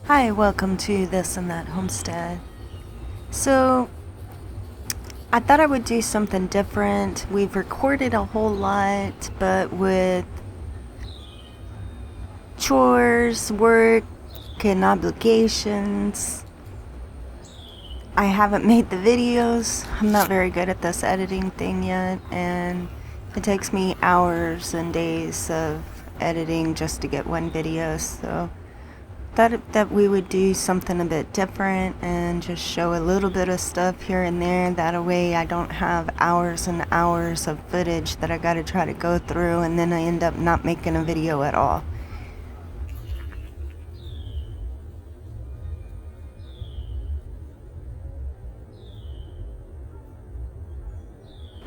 Hi, welcome to This and That Homestead. So, I thought I would do something different. We've recorded a whole lot, but with chores, work, and obligations, I haven't made the videos. I'm not very good at this editing thing yet, and it takes me hours and days of editing just to get one video, so that we would do something a bit different and just show a little bit of stuff here and there. That way I don't have hours and hours of footage that I gotta try to go through and then I end up not making a video at all.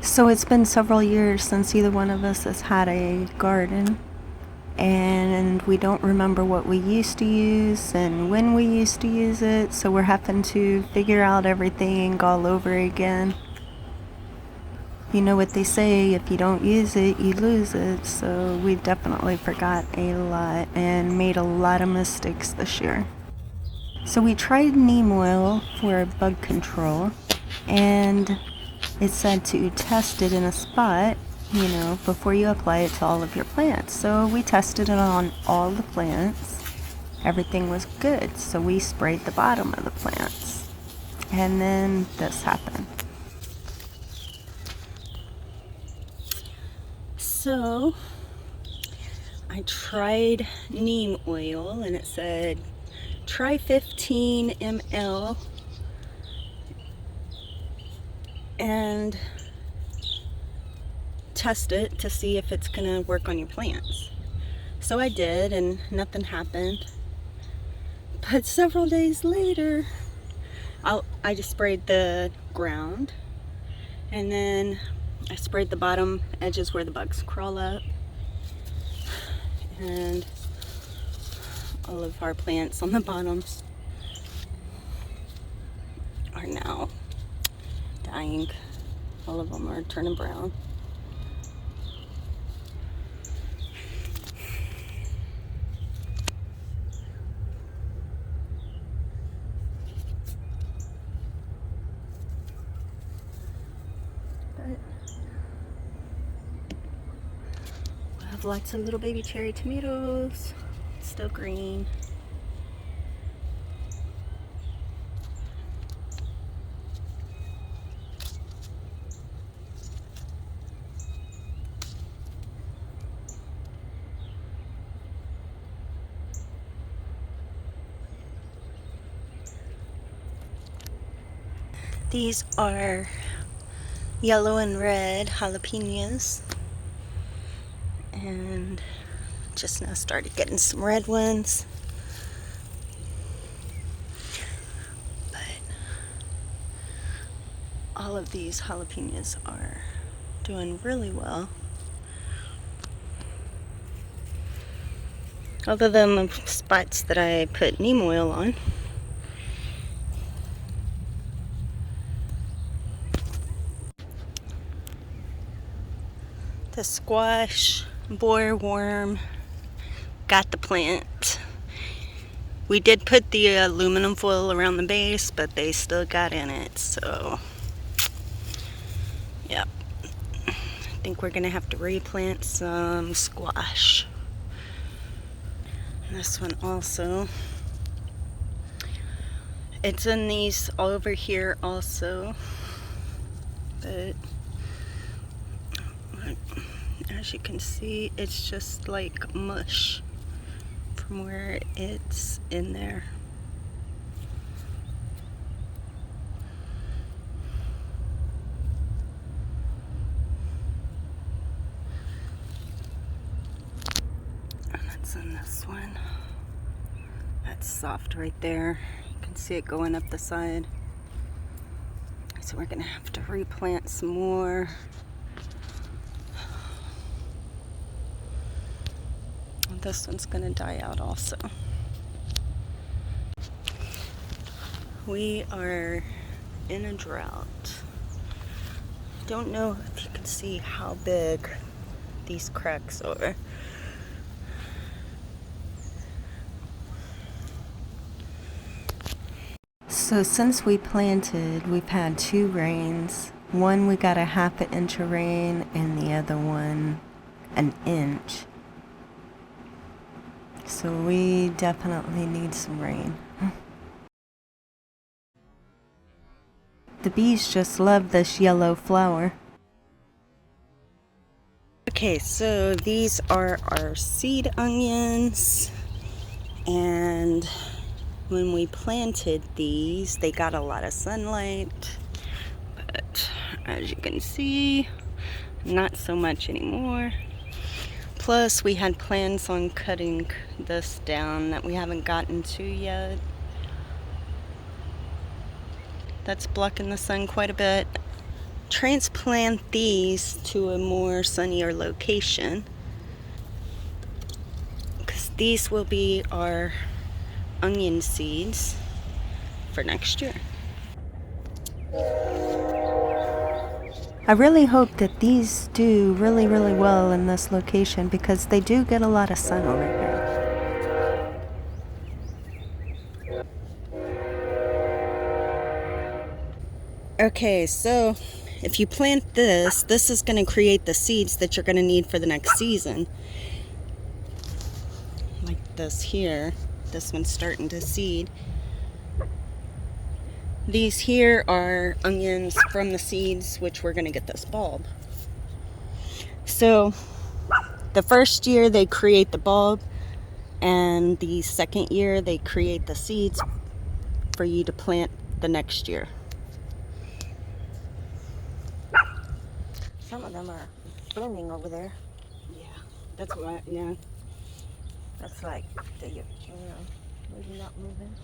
So it's been several years since either one of us has had a garden, and we don't remember what we used to use and when we used to use it, so we're having to figure out everything all over again. You know what they say, if you don't use it, you lose it. So we definitely forgot a lot and made a lot of mistakes this year. So we tried neem oil for bug control, and it said to test it in a spot, before you apply it to all of your plants. So we tested it on all the plants. Everything was good. So we sprayed the bottom of the plants. And then this happened. So I tried neem oil and it said try 15 ml and test it to see if it's gonna work on your plants. So I did and nothing happened. But several days later, I just sprayed the ground and then I sprayed the bottom edges where the bugs crawl up, and all of our plants on the bottoms are now dying. All of them are turning brown. But we have lots of little baby cherry tomatoes, still green. These are yellow and red jalapenos, and just now started getting some red ones. But all of these jalapenos are doing really well. Other than the spots that I put neem oil on. The squash, boereworm, got the plant. We did put the aluminum foil around the base, but they still got in it, so yep. I think we're gonna have to replant some squash. And this one also. It's in these all over here also, but as you can see, it's just like mush from where it's in there. And that's in this one. That's soft right there. You can see it going up the side. So we're gonna have to replant some more. This one's gonna die out also. We are in a drought. Don't know if you can see how big these cracks are. So since we planted, we've had 2 rains. One we got a half an inch of rain and the other one an inch. So we definitely need some rain. The bees just love this yellow flower. Okay, so these are our seed onions, and when we planted these, they got a lot of sunlight, but as you can see, not so much anymore. Plus, we had plans on cutting this down that we haven't gotten to yet. That's blocking the sun quite a bit. Transplant these to a more sunnier location, because these will be our onion seeds for next year. I really hope that these do really well in this location, because they do get a lot of sun over here. Okay, so if you plant this, this is going to create the seeds that you're going to need for the next season. Like this here. This one's starting to seed. These here are onions from the seeds, which we're going to get this bulb. So the first year they create the bulb, and the second year they create the seeds for you to plant the next year. Some of them are blooming over there. Yeah, that's what, yeah. That's like, maybe not moving.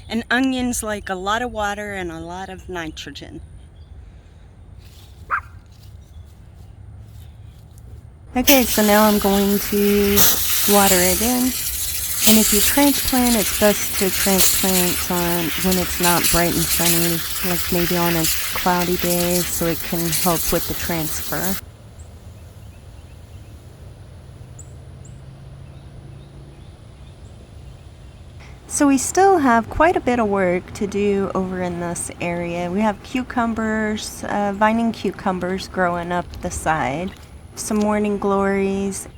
And onions like a lot of water and a lot of nitrogen. Okay, so now I'm going to water it in. And if you transplant, it's best to transplant on when it's not bright and sunny, like maybe on a cloudy day, so it can help with the transfer. So we still have quite a bit of work to do over in this area. We have cucumbers, vining cucumbers growing up the side, some morning glories.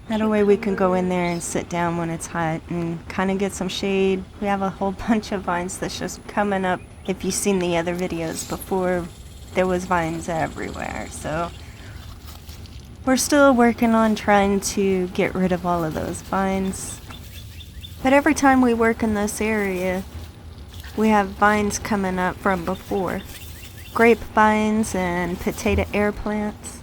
That way we can go in there and sit down when it's hot and kind of get some shade. We have a whole bunch of vines that's just coming up. If you've seen the other videos before, there was vines everywhere. So we're still working on trying to get rid of all of those vines. But every time we work in this area, we have vines coming up from before. Grapevines and potato air plants.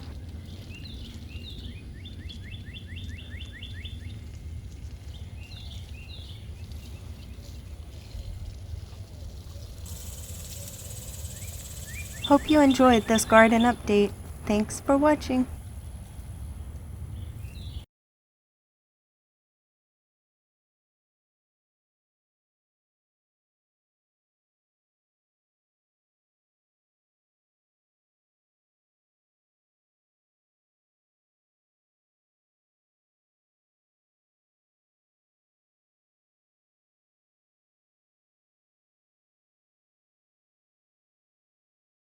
Hope you enjoyed this garden update. Thanks for watching.